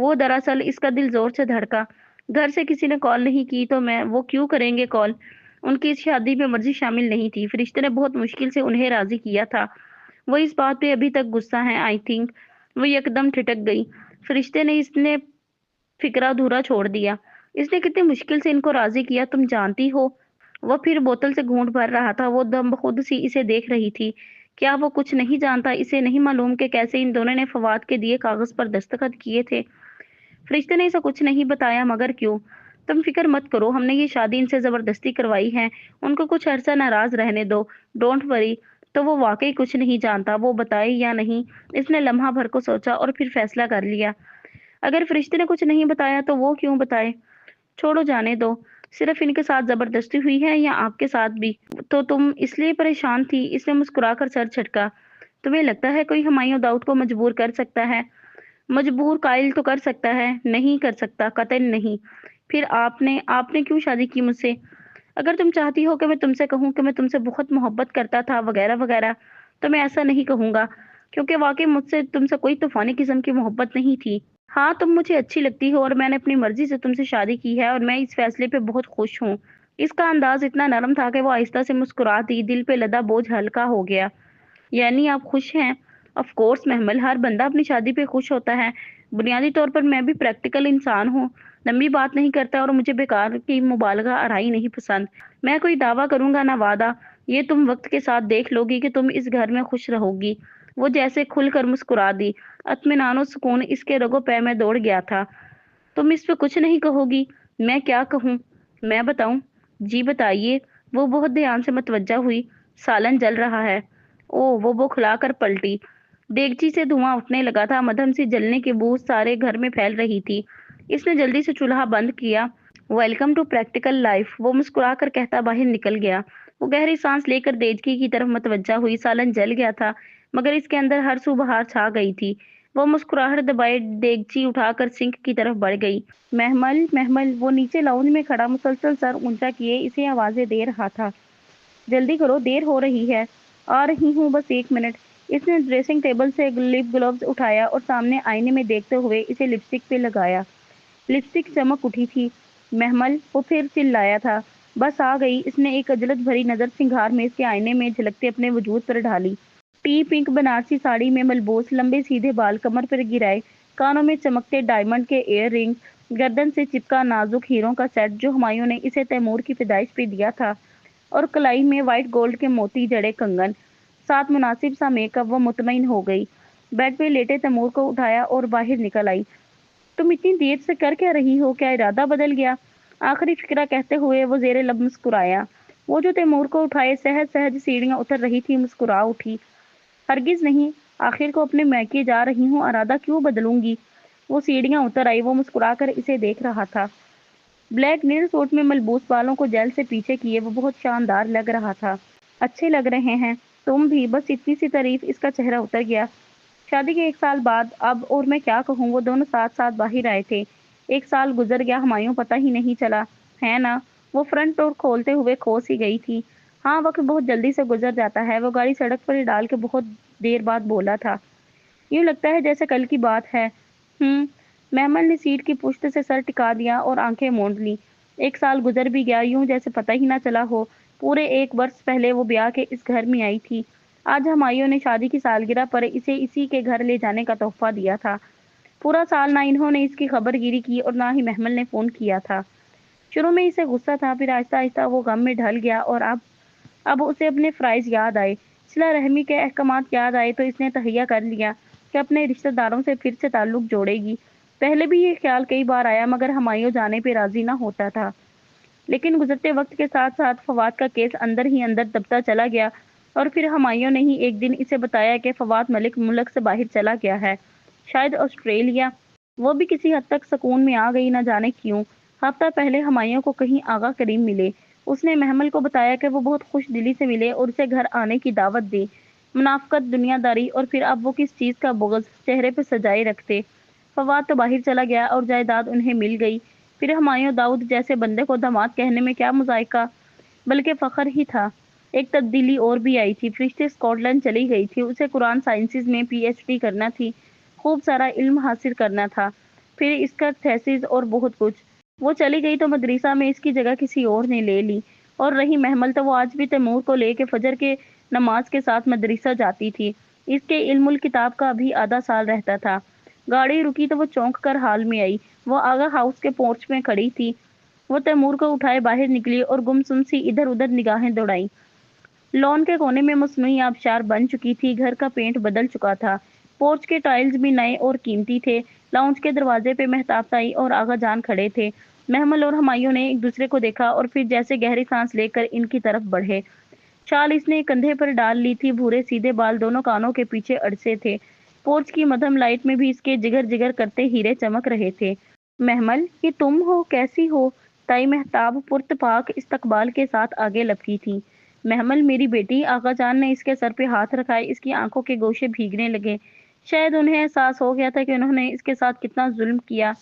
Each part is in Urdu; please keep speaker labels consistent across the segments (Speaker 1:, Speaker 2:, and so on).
Speaker 1: وہ دراصل اس کا دل زور سے دھڑکا۔ گھر سے کسی نے کال نہیں کی تو وہ کیوں کریں گے کال؟ ان کی اس شادی میں مرضی شامل نہیں تھی۔ فرشتے نے بہت مشکل سے انہیں راضی کیا تھا۔ وہ اس بات پہ ابھی تک غصہ ہیں آئی تھنک۔ وہ یکدم ٹھٹک گئی۔ فرشتے نے اس نے فکرہ ادھورا چھوڑ دیا۔ اس نے کتنی مشکل سے ان کو راضی کیا تم جانتی ہو؟ وہ پھر بوتل سے گھونٹ بھر رہا تھا۔ وہ دم بخود سی اسے دیکھ رہی تھی۔ کیا وہ کچھ نہیں جانتا؟ اسے نہیں معلوم کہ کیسے ان دونوں نے فواد کے دیے کاغذ پر دستخط کیے تھے؟ فرشتے نے اسے کچھ نہیں بتایا مگر کیوں؟ تم فکر مت کرو، ہم نے یہ شادی ان سے زبردستی کروائی ہے۔ ان کو کچھ عرصہ ناراض رہنے دو، ڈونٹ وری۔ تو وہ واقعی کچھ نہیں جانتا، وہ بتائے یا نہیں؟ اس نے لمحہ بھر کو سوچا اور پھر فیصلہ کر لیا۔ اگر فرشتے نے کچھ نہیں بتایا تو وہ کیوں بتائے؟ چھوڑو جانے دو۔ صرف ان کے ساتھ زبردستی ہوئی ہے یا آپ کے ساتھ بھی؟ تو تم اس لیے پریشان تھی؟ اس نے مسکرا کر سر جھٹکا۔ تمہیں لگتا ہے کوئی ہمایوں داؤد کو مجبور کر سکتا ہے؟ مجبور قائل تو کر سکتا ہے، نہیں کر سکتا، قطعاً نہیں۔ پھر آپ نے کیوں شادی کی مجھ سے؟ اگر تم چاہتی ہو کہ میں تم سے کہوں کہ میں تم سے بہت محبت کرتا تھا وغیرہ وغیرہ تو میں ایسا نہیں کہوں گا، کیونکہ واقعی مجھ سے تم سے کوئی طوفانی قسم کی محبت نہیں تھی۔ ہاں تم مجھے اچھی لگتی ہو اور میں نے اپنی مرضی سے تم سے شادی کی ہے اور میں اس فیصلے پہ بہت خوش ہوں۔ اس کا انداز اتنا نرم تھا کہ وہ آہستہ سے مسکرا دی۔ دل پہ لدا بوجھ ہلکا ہو گیا۔ یعنی آپ خوش ہیں؟ آف کورس محمل، ہر بندہ اپنی شادی پہ خوش ہوتا ہے۔ بنیادی طور پر میں بھی پریکٹیکل انسان ہوں، لمبی بات نہیں کرتا اور مجھے بیکار کی مبالغہ آرائی نہیں پسند۔ میں کوئی دعویٰ کروں گا نہ وعدہ، یہ تم وقت کے ساتھ دیکھ لو گی کہ تم اس گھر میں خوش رہو گی۔ وہ جیسے کھل کر مسکرا دی۔ اطمینان و سکون اس کے رگوں پے میں دوڑ گیا تھا۔ تم اس پہ کچھ نہیں کہو گی؟ میں کیا کہوں؟ میں بتاؤں؟ جی بتائیے۔ وہ بہت دھیان سے متوجہ ہوئی۔ سالن جل رہا ہے۔ وہ بوکھلا کر پلٹی۔ دیگچی سے دھواں اٹھنے لگا تھا، مدھم سی جلنے کی بو سارے گھر میں پھیل رہی تھی۔ اس نے جلدی سے چولہا بند کیا۔ ویلکم ٹو پریکٹیکل لائف، وہ مسکرا کر کہتا باہر نکل گیا۔ وہ گہری سانس لے کر دیگچی کی طرف متوجہ ہوئی۔ سالن جل گیا تھا مگر اس کے اندر ہر سو بہار چھا گئی تھی۔ وہ مسکراہٹ دبائے دیگچی اٹھا کر سنک کی طرف بڑھ گئی۔ محمل، وہ نیچے لاؤنج میں کھڑا مسلسل سر اونچا کیے اسے آوازیں دے رہا تھا۔ جلدی کرو، دیر ہو رہی ہے۔ آ رہی ہوں، بس 1 منٹ۔ اس نے ڈریسنگ ٹیبل سے لپ گلوز اٹھایا اور سامنے آئینے میں دیکھتے ہوئے اسے لپسٹک پہ لگایا۔ لپسٹک چمک اٹھی تھی۔ محمل، وہ پھر چلایا تھا۔ بس آ گئی۔ اس نے ایک عجلت بھری نظر سنگھار میں اس کے آئینے میں جھلکتے اپنے وجود پر ڈالی۔ ٹی پنک بنارسی ساڑی میں ملبوس، لمبے سیدھے بال کمر پر گرائے، کانوں میں چمکتے ڈائمنڈ کے ایئر رنگ، گردن سے چپکا نازک ہیروں کا سیٹ جو ہمایوں نے اسے تیمور کی پیدائش پہ دیا تھا، اور کلائی میں وائٹ گولڈ کے موتی جڑے کنگن، ساتھ مناسب سا میک اپ۔ وہ مطمئن ہو گئی۔ بیڈ پہ لیٹے تیمور کو اٹھایا اور باہر نکل آئی۔ تم اتنی دیر سے کر کیا رہی ہو؟ کیا ارادہ بدل گیا؟ آخری فکرہ کہتے ہوئے وہ زیر لب مسکرایا۔ وہ جو تیمور کو اٹھائے سہج سیڑھیاں اتر رہی تھی مسکرا اٹھی۔ ہرگز نہیں، آخر کو اپنے میکے جا رہی ہوں، ارادہ کیوں بدلوں گی؟ وہ سیڑھیاں اتر آئی۔ وہ مسکرا کر اسے دیکھ رہا تھا۔ بلیک نیل سوٹ میں ملبوس، بالوں کو جیل سے پیچھے کیے، وہ بہت شاندار لگ رہا تھا۔ اچھے لگ رہے ہیں تم بھی، بس اتنی سی تعریف۔ اس کا چہرہ اتر گیا۔ شادی کے 1 سال بعد اب اور میں کیا کہوں، وہ دونوں ساتھ ساتھ باہر آئے تھے۔ 1 سال گزر گیا، ہمایوں پتہ ہی نہیں چلا، ہے نا؟ وہ فرنٹ ڈور کھولتے ہوئے کھو سی گئی تھی۔ ہاں وقت بہت جلدی سے گزر جاتا ہے، وہ گاڑی سڑک پر ڈال کے بہت دیر بعد بولا تھا۔ یوں لگتا ہے جیسے کل کی بات ہے۔ محمل نے سیٹ کی پشت سے سر ٹکا دیا اور آنکھیں موند لی۔ 1 سال گزر بھی گیا، یوں جیسے پتہ ہی نہ چلا ہو۔ پورے 1 برس پہلے وہ بیاہ کے اس گھر میں آئی تھی۔ آج ہمایوں نے شادی کی سالگرہ پر اسے اسی کے گھر لے جانے کا تحفہ دیا تھا۔ پورا سال نہ انہوں نے اس کی خبر گیری کی اور نہ ہی محمل نے فون کیا تھا۔ شروع میں اسے غصہ تھا، پھر آہستہ آہستہ وہ غم میں ڈھل گیا اور اب اسے اپنے فرائض یاد آئے، صلہ رحمی کے احکامات یاد آئے تو اس نے تہیہ کر لیا کہ اپنے رشتہ داروں سے پھر سے تعلق جوڑے گی۔ پہلے بھی یہ خیال کئی بار آیا مگر ہمایوں جانے پہ راضی نہ ہوتا تھا۔ لیکن گزرتے وقت کے ساتھ ساتھ فواد کا کیس اندر ہی اندر دبتا چلا گیا اور پھر ہمایوں نے ہی ایک دن اسے بتایا کہ فواد ملک سے باہر چلا گیا ہے، شاید آسٹریلیا۔ وہ بھی کسی حد تک سکون میں آ گئی، نہ جانے کیوں۔ ہفتہ پہلے ہمایوں کو کہیں آغا کریم ملے۔ اس نے محمل کو بتایا کہ وہ بہت خوش دلی سے ملے اور اسے گھر آنے کی دعوت دے۔ منافقت، دنیا داری اور پھر اب وہ کس چیز کا بغض چہرے پہ سجائے رکھتے۔ فواد تو باہر چلا گیا اور جائیداد انہیں مل گئی۔ پھر ہمایوں داؤد جیسے بندے کو داماد کہنے میں کیا مذائقہ، بلکہ فخر ہی تھا۔ ایک تبدیلی اور بھی آئی تھی۔ فرشتے اسکاٹ لینڈ چلی گئی تھی۔ اسے قرآن سائنسز میں پی ایچ ڈی کرنا تھی، خوب سارا علم حاصل کرنا تھا۔ پھر اس کا تھیسس اور بہت کچھ۔ وہ چلی گئی تو مدرسہ میں اس کی جگہ کسی اور نے لے لی، اور رہی محمل تو وہ آج بھی تیمور کو لے کے فجر کے نماز کے ساتھ مدرسہ جاتی تھی۔ اس کے علم الکتاب کا ابھی آدھا سال رہتا تھا۔ گاڑی رکی تو وہ چونک کر حال میں آئی۔ وہ آگا ہاؤس کے پورچ میں کھڑی تھی۔ وہ تیمور کو اٹھائے باہر نکلی اور گمسم سی ادھر ادھر نگاہیں دوڑائیں۔ لان کے کونے میں مصنوعی آبشار بن چکی تھی، گھر کا پینٹ بدل چکا تھا، پورچ کے ٹائلز بھی نئے اور قیمتی تھے۔ لاؤنج کے دروازے پہ مہتاب تائی اور آغا جان کھڑے تھے۔ محمل اور ہمایوں نے ایک دوسرے کو دیکھا اور پھر جیسے گہری سانس لے کر ان کی طرف بڑھے۔ شال اس نے کندھے پر ڈال لی تھی، بھورے سیدھے بال دونوں کانوں کے پیچھے اڑسے تھے۔ پورچ کی مدھم لائٹ میں بھی اس کے جگر جگر کرتے ہیرے چمک رہے تھے۔ محمل، یہ تم ہو؟ کیسی ہو؟ تائی مہتاب پرتپاک استقبال کے ساتھ آگے لپکی تھی۔ محمل، میری بیٹی۔ آغا جان نے اس کے سر پہ ہاتھ رکھائے، اس کی آنکھوں کے گوشے بھیگنے لگے۔ شاید انہیں احساس ہو گیا تھا کہ انہوں نے اس کے ساتھ کتنا ظلم کیا۔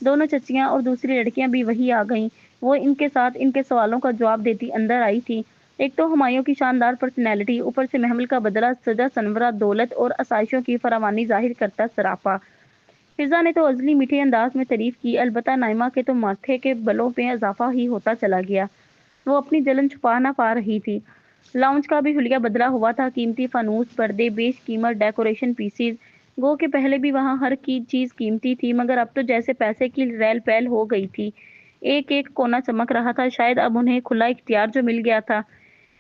Speaker 1: دونوں چچیاں اور دوسری لڑکیاں بھی وہی آ گئیں۔ وہ ان کے ساتھ ان کے سوالوں کا جواب دیتی اندر آئی تھی۔ ایک تو ہمایوں کی شاندار پرسنالٹی، اوپر سے محمل کا بدلہ سجا سنورا، دولت اور آسائشوں کی فراوانی ظاہر کرتا سراپا۔ فضا نے تو ازلی میٹھے انداز میں تعریف کی، البتہ نائمہ کے تو ماتھے کے بلوں میں اضافہ ہی ہوتا چلا گیا۔ وہ اپنی جلن چھپا نہ پا رہی تھی۔ لاؤنج کا بھی حلیہ بدلا ہوا تھا، قیمتی فانوس، پردے، بیش قیمت ڈیکوریشن پیسز۔ گو کہ پہلے بھی وہاں ہر چیز قیمتی تھی، مگر اب تو جیسے پیسے کی ریل پیل ہو گئی تھی۔ ایک ایک کونا چمک رہا تھا، شاید اب انہیں کھلا اختیار جو مل گیا تھا۔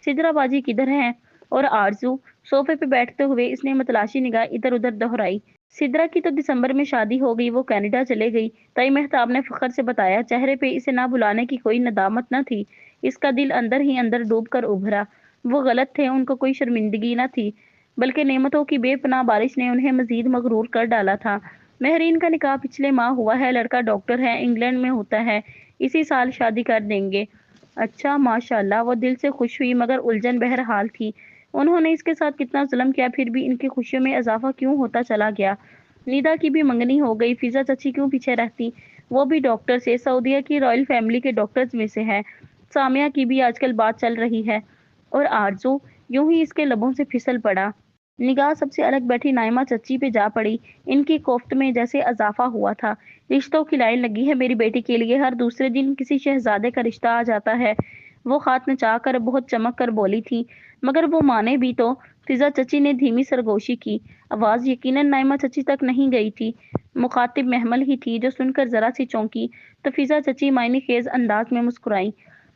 Speaker 1: سدرا باجی کدھر ہیں؟ اور آرزو؟ صوفے پہ بیٹھتے ہوئے اس نے متلاشی نگاہ ادھر ادھر دہرائی۔ سدرا کی تو دسمبر میں شادی ہو گئی، وہ کینیڈا چلے گئی، تائی مہتاب نے فخر سے بتایا۔ چہرے پہ اسے نہ بلانے کی کوئی ندامت نہ تھی، اس کا دل اندر ہی اندر ڈوب کر ابھرا۔ وہ غلط تھے، ان کو کوئی شرمندگی نہ تھی، بلکہ نعمتوں کی بے پناہ بارش نے انہیں مزید مغرور کر ڈالا تھا۔ مہرین کا نکاح پچھلے ماہ ہوا ہے، لڑکا ڈاکٹر ہے، انگلینڈ میں ہوتا ہے، اسی سال شادی کر دیں گے۔ اچھا، ماشاءاللہ۔ وہ دل سے خوش ہوئی، مگر الجھن بہرحال تھی۔ انہوں نے اس کے ساتھ کتنا ظلم کیا، پھر بھی ان کی خوشیوں میں اضافہ کیوں ہوتا چلا گیا؟ نیدا کی بھی منگنی ہو گئی، فضا چچی کیوں پیچھے رہتی؟ وہ بھی ڈاکٹر سے، سعودیہ کی رائل فیملی کے ڈاکٹرز میں سے ہے۔ سامیہ کی بھی آج کل بات چل رہی ہے۔ اور آرزو؟ یوں ہی اس کے لبوں سے پھسل پڑا۔ نگاہ سب سے الگ بیٹھی نائمہ چچی پہ جا پڑی۔ ان کی کوفت میں جیسے اضافہ ہوا تھا۔ رشتوں کی لائن لگی ہے میری بیٹی کے لیے، ہر دوسرے دن کسی شہزادے کا رشتہ آ جاتا ہے۔ وہ خات نچا کر بہت چمک کر بولی تھی، مگر وہ مانے بھی تو؟ فضا چچی نے دھیمی سرگوشی کی۔ آواز یقیناً نائمہ چچی تک نہیں گئی تھی، مخاطب محمل ہی تھی، جو سن کر ذرا سی چونکی تو فضا چچی معنی خیز انداز میں مسکرائیں۔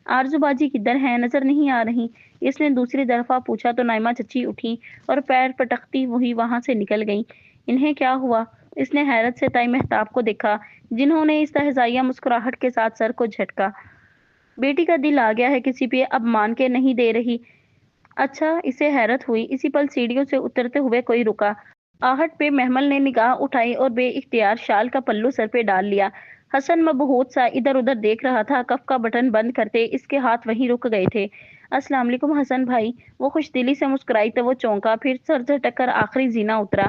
Speaker 1: آرزو باجی کدھر ہیں؟ نظر نہیں آ رہی؟ اس نے دوسری دفعہ پوچھا تو نائمہ چچی اٹھی اور پیر پٹکتی ہوئی وہاں سے نکل گئیں۔ انہیں کیا ہوا؟ اس نے حیرت سے تائی مہتاب کو دیکھا، جنہوں نے استہزائیہ مسکراہٹ کے ساتھ سر کو جھٹکا۔ بیٹی کا دل آ گیا ہے کسی پہ، اب مان کے نہیں دے رہی؟ اچھا، اسے حیرت ہوئی۔ اسی پل سیڑھیوں سے اترتے ہوئے کوئی رکا۔ آہٹ پہ محمل نے نگاہ اٹھائی اور بے اختیار شال کا پلو سر پہ ڈال لیا۔ حسن مبہوت سا ادھر ادھر دیکھ رہا تھا، کف کا بٹن بند کرتے اس کے ہاتھ وہیں رک گئے تھے۔ السلام علیکم حسن بھائی۔ وہ خوش دلی سے مسکرائی تو وہ چونکا، پھر سر جھٹک کر آخری زینہ اترا۔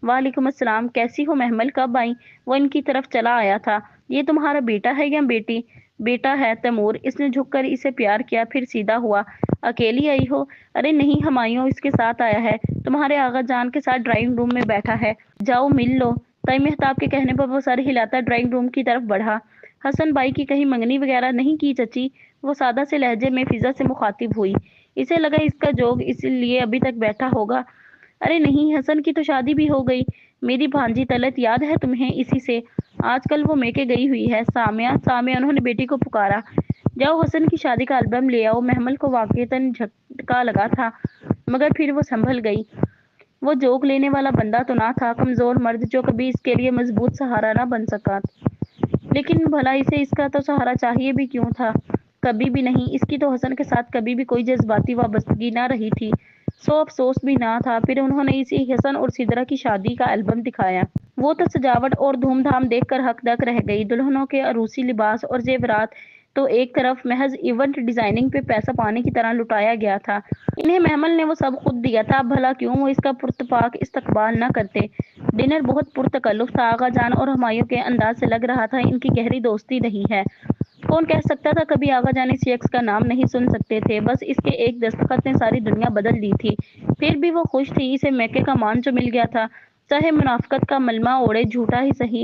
Speaker 1: وعلیکم السلام، کیسی ہو محمل؟ کب آئیں؟ وہ ان کی طرف چلا آیا تھا۔ یہ تمہارا بیٹا ہے یا بیٹی؟ بیٹا ہے تیمور۔ اس نے جھک کر اسے پیار کیا، پھر سیدھا ہوا۔ اکیلی آئی ہو؟ ارے نہیں، ہمایوں اس کے ساتھ آیا ہے، تمہارے آغا جان کے ساتھ ڈرائنگ روم میں بیٹھا ہے، جاؤ مل لو۔ تائی مہتاب کے کہنے پر وہ سر ہلاتا ڈرائنگ روم کی طرف بڑھا۔ حسن بھائی کی کہیں منگنی وغیرہ نہیں کی چچی؟ وہ سادہ سے لہجے میں فضا سے مخاطب ہوئی۔ اسے لگا اس کا جوگ اس لیے ابھی تک بیٹھا ہوگا۔ ارے نہیں، حسن کی تو شادی بھی ہو گئی۔ میری بھانجی طلعت یاد ہے تمہیں؟ اسی سے آج کل وہ میکے گئی ہوئی ہے۔ سامیہ، سامیہ، انہوں نے بیٹی کو پکارا۔ جاؤ حسن کی شادی کا البم لے آؤ۔ محمل کو واقعتاً جھٹکا لگا تھا، مگر پھر وہ سنبھل گئی۔ وہ جوگ لینے والا بندہ تو نہ تھا، کمزور مرد جو کبھی اس کے لیے مضبوط سہارا نہ بن سکا، لیکن بھلا اسے اس کا تو سہارا چاہیے بھی کیوں تھا؟ کبھی بھی نہیں۔ اس کی تو حسن کے ساتھ کبھی بھی کوئی جذباتی وابستگی نہ رہی تھی، سو افسوس بھی نہ تھا۔ پھر انہوں نے اسے حسن اور سدرا کی شادی کا البم دکھایا۔ وہ تو سجاوٹ اور دھوم دھام دیکھ کر حق دک رہ گئی۔ دلہنوں کے عروسی لباس اور زیورات تو ایک طرف، محض ایونٹ ڈیزائننگ پہ پیسہ پانی کی طرح لٹایا گیا تھا۔ انہیں محمل نے وہ سب خود دیا تھا، اب بھلا کیوں وہ اس کا پرتپاک استقبال نہ کرتے؟ ڈنر بہت پرتکلف تھا، آغا جان اور ہمایوں کے انداز سے لگ رہا تھا ان کی گہری دوستی رہی ہے۔ کون کہہ سکتا تھا کبھی آغا جان اس شخص کا نام نہیں سن سکتے تھے؟ بس اس کے ایک دستخط نے ساری دنیا بدل دی تھی۔ پھر بھی وہ خوش تھی، اسے میکے کا مان جو مل گیا تھا، چاہے منافقت کا ملمہ اوڑھے، جھوٹا ہی سہی۔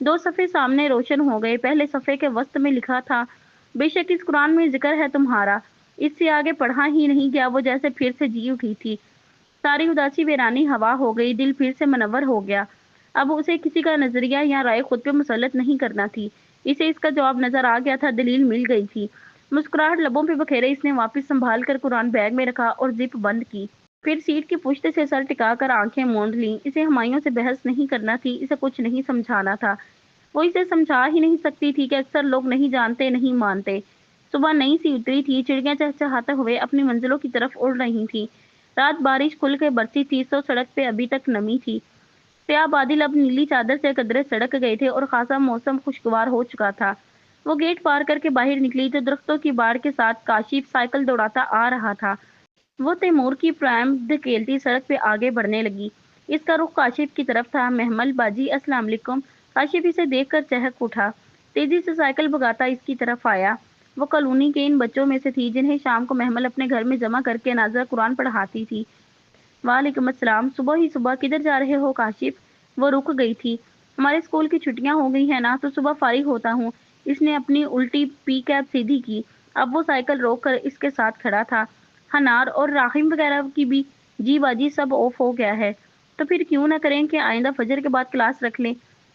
Speaker 1: دو صفحے سامنے روشن ہو گئے۔ پہلے صفحے کے وسط میں لکھا تھا، بے شک اس قرآن میں ذکر ہے تمہارا۔ اس سے آگے پڑھا ہی نہیں گیا، وہ جیسے پھر سے جی اٹھی تھی۔ ساری اداسی ویرانی ہوا ہو گئی، دل پھر سے منور ہو گیا۔ اب اسے کسی کا نظریہ یا رائے خود پہ مسلط نہیں کرنا تھی۔ اسے اس کا جواب نظر آ گیا تھا، دلیل مل گئی تھی۔ مسکراہٹ لبوں پہ بکھیرے اس نے واپس سنبھال کر قرآن بیگ میں رکھا اور زپ بند کی۔ پھر سیٹ کی پشت سے سر ٹکا کر آنکھیں موند لیں۔ اسے ہمایوں سے بحث نہیں کرنا تھی، اسے کچھ نہیں سمجھانا تھا۔ وہ اسے سمجھا ہی نہیں سکتی تھی کہ اکثر لوگ نہیں جانتے، نہیں مانتے۔ صبح نئی سی اتری تھی، چڑیاں چہچہاتے ہوئے اپنی منزلوں کی طرف اڑ رہی تھی۔ رات بارش کھل کے برسی تھی، سڑک پہ ابھی تک نمی تھی۔ سیاہ بادل اب نیلی چادر سے قدرے سڑک گئے تھے اور خاصا موسم خوشگوار ہو چکا تھا۔ وہ گیٹ پار کر کے باہر نکلی تو درختوں کی باڑ کے ساتھ کاشف سائیکل دوڑاتا آ رہا تھا۔ وہ تیمور کی پرائم دھکیلتی سڑک پہ آگے بڑھنے لگی۔ اس کا رخ کاشف کی طرف تھا۔ محمل باجی السلام علیکم۔ کاشف اسے دیکھ کر چہک اٹھا، تیزی سے سائیکل بھگاتا اس کی طرف آیا۔ وہ کالونی کے ان بچوں میں سے تھی جنہیں شام کو محمل اپنے گھر میں جمع کر کے نازیہ قرآن پڑھاتی تھی۔ وعلیکم السلام۔ صبح ہی صبح کدھر جا رہے ہو کاشف؟ وہ رک گئی تھی۔ ہمارے اسکول کی چھٹیاں ہو گئی ہیں نا، تو صبح فارغ ہوتا ہوں۔ اس نے اپنی الٹی پی کیپ سیدھی کی۔ اب وہ سائیکل روک کر اس کے ساتھ کھڑا تھا۔ ہنار اور راحم وغیرہ کی بھی؟ جی باجی سب آف ہو گیا ہے۔ تو پھر کیوں نہ کریں کہ آئندہ فجر کے بعد کلاس رکھ لیں؟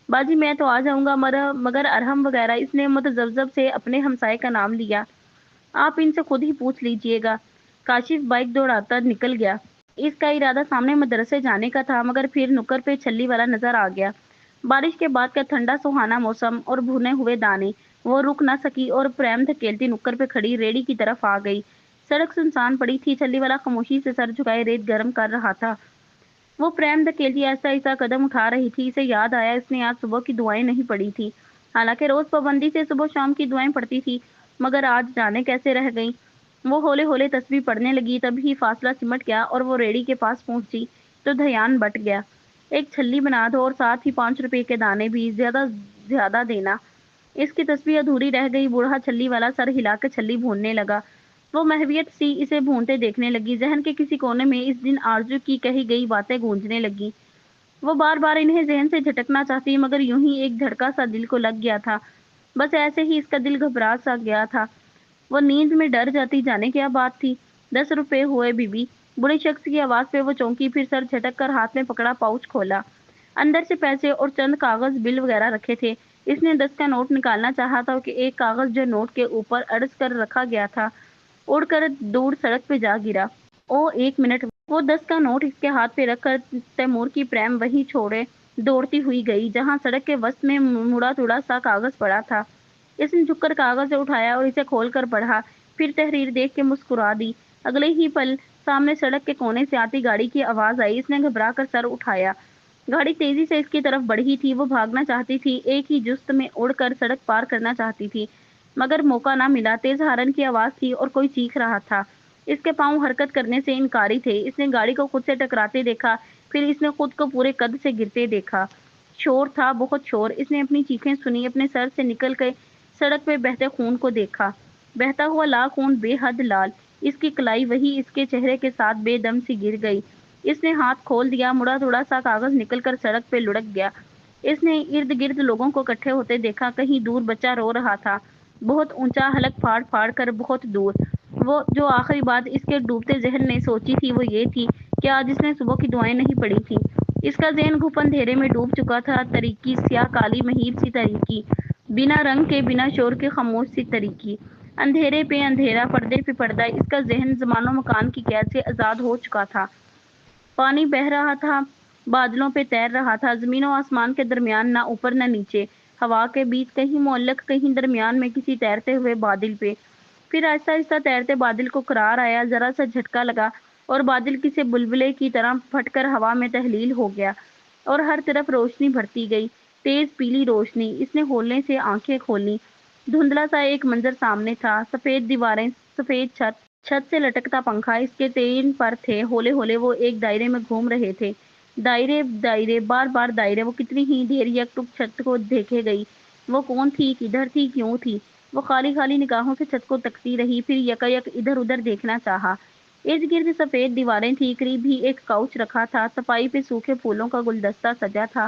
Speaker 1: باجی میں تو آ جاؤں گا مگر ارحم وغیرہ، اس نے متذبذب سے اپنے ہمسائے کا نام لیا۔ آپ ان سے خود ہی پوچھ لیجئے گا۔ کاشف بائک دوڑاتا نکل گیا۔ اس کا ارادہ سامنے مدرسے جانے کا تھا، مگر پھر نکر پہ چھلی والا نظر آ گیا۔ بارش کے بعد کا ٹھنڈا سہانا موسم اور بھنے ہوئے دانے۔ وہ رک نہ سکی اور پریم دھکیلتی نکر پہ کھڑی ریڑھی کی طرف آ گئی۔ سڑک سنسان پڑی تھی، چھلی والا خاموشی سے سر جھکائے ریت گرم کر رہا تھا۔ وہ پریم دھکیلتی آہستہ آہستہ قدم اٹھا رہی تھی۔ اسے یاد آیا اس نے آج صبح کی دعائیں نہیں پڑھی تھی۔ حالانکہ روز پابندی سے صبح شام کی دعائیں پڑھتی تھی، مگر آج جانے کیسے رہ گئیں۔ وہ ہولے ہولے تسبیح پڑھنے لگی، تبھی فاصلہ سمٹ گیا اور وہ ریڑھی کے پاس پہنچی تو دھیان بٹ گیا۔ ایک چھلی بنا دو اور ساتھ ہی 5 روپے کے دانے بھی، زیادہ زیادہ دینا۔ اس کی تسبیح ادھوری رہ گئی۔ بوڑھا چھلی والا سر ہلا کے چھلی بھوننے لگا۔ وہ محویت سی اسے بھونتے دیکھنے لگی۔ ذہن کے کسی کونے میں اس دن آرزو کی کہی گئی باتیں گونجنے لگیں۔ وہ بار بار انہیں ذہن سے جھٹکنا چاہتی، مگر یوں ہی ایک دھڑکا سا دل کو لگ گیا تھا۔ بس ایسے ہی اس کا دل گھبرا سا گیا تھا۔ وہ نیند میں ڈر جاتی، جانے کیا بات تھی۔ 10 روپے ہوئے بی بی۔ بڑے شخص کی آواز پہ وہ چونکی، پھر سر جھٹک کر ہاتھ میں پکڑا پاؤچ کھولا۔ اندر سے پیسے اور چند کاغذ بل وغیرہ رکھے تھے۔ اس نے 10 کا نوٹ نکالنا چاہا تھا کہ ایک کاغذ جو نوٹ کے اوپر اڑس کر رکھا گیا تھا، اڑ کر دور سڑک پہ جا گرا۔ او ایک منٹ۔ وہ 10 کا نوٹ اس کے ہاتھ پہ رکھ کر تیمور کی پریم وہیں چھوڑے دوڑتی ہوئی گئی جہاں سڑک کے وسط میں مڑا توڑا سا کاغذ پڑا تھا۔ اس نے جھک کر کاغذ اٹھایا اور اسے کھول کر پڑھا، پھر تحریر دیکھ کے مسکرا دی۔ اگلے ہی پل سامنے سڑک کے کونے سے آتی گاڑی کی آواز آئی۔ اس نے گھبرا کر سر اٹھایا۔ گاڑی تیزی سے اس کی طرف بڑھی تھی۔ وہ بھاگنا چاہتی تھی، ایک ہی جست میں اڑ کر سڑک پار کرنا چاہتی تھی، مگر موقع نہ ملا۔ تیز ہارن کی آواز تھی اور کوئی چیخ رہا تھا۔ اس کے پاؤں حرکت کرنے سے انکاری تھے۔ اس نے گاڑی کو خود سے ٹکراتے دیکھا، پھر اس نے خود کو پورے قد سے گرتے دیکھا۔ شور تھا، بہت شور۔ اس نے اپنی چیخیں سنی، اپنے سر سے نکل کے سڑک پہ بہتے خون کو دیکھا۔ بہتا ہوا لال خون بے حد لال۔ اس کی کلائی وہی اس کے چہرے کے ساتھ بے دم سی گر گئی۔ اس نے ہاتھ کھول دیا، مڑا توڑا سا کاغذ نکل کر سڑک پہ لڑک گیا۔ اس نے ارد گرد لوگوں کو اکٹھے ہوتے دیکھا۔ کہیں دور بچہ رو رہا تھا، بہت اونچا، حلق پھاڑ پھاڑ کر بہت دور۔ وہ جو آخری بات اس کے ڈوبتے ذہن نے سوچی تھی وہ یہ تھی کہ آج اس نے صبح کی دعائیں نہیں پڑھی تھیں۔ اس کا ذہن گھپ اندھیرے میں ڈوب چکا تھا۔ تاریکی، سیاہ کالی مہیب سی تاریکی، بنا رنگ کے، بنا شور کے، خاموش سی تاریکی۔ اندھیرے پہ اندھیرا، پردے پہ پردہ۔ اس کا ذہن زمان و مکان کی قید سے آزاد ہو چکا تھا۔ پانی بہہ رہا تھا، بادلوں پہ تیر رہا تھا، زمین و آسمان کے درمیان، نہ اوپر نہ نیچے، ہوا کے بیچ، کہیں معلق، کہیں درمیان میں کسی تیرتے ہوئے بادل پہ۔ پھر آہستہ آہستہ تیرتے بادل کو قرار آیا، ذرا سا جھٹکا لگا اور بادل کسی بلبلے کی طرح پھٹ کر ہوا میں تحلیل ہو گیا اور ہر طرف روشنی بڑھتی گئی، تیز پیلی روشنی۔ اس نے ہولنے سے آنکھیں کھولیں۔ دھندلا سا ایک منظر سامنے تھا، سفید دیواریں، سفید چھت، چھت سے لٹکتا پنکھا اس کے 3 پر تھے۔ ہولے ہولے وہ ایک دائرے میں گھوم رہے تھے، دائرے دائرے، بار بار دائرے۔ وہ کتنی ہی دیر یک ٹک چھت کو دیکھے گئی۔ وہ کون تھی، کدھر تھی، کیوں تھی؟ وہ خالی خالی نگاہوں سے چھت کو تکتی رہی، پھر یکایک ادھر ادھر دیکھنا چاہا۔ ارد گرد سفید دیواریں تھیں، قریب ہی ایک کاؤچ رکھا تھا، صفائی پہ سوکھے پھولوں کا گلدستہ سجا تھا۔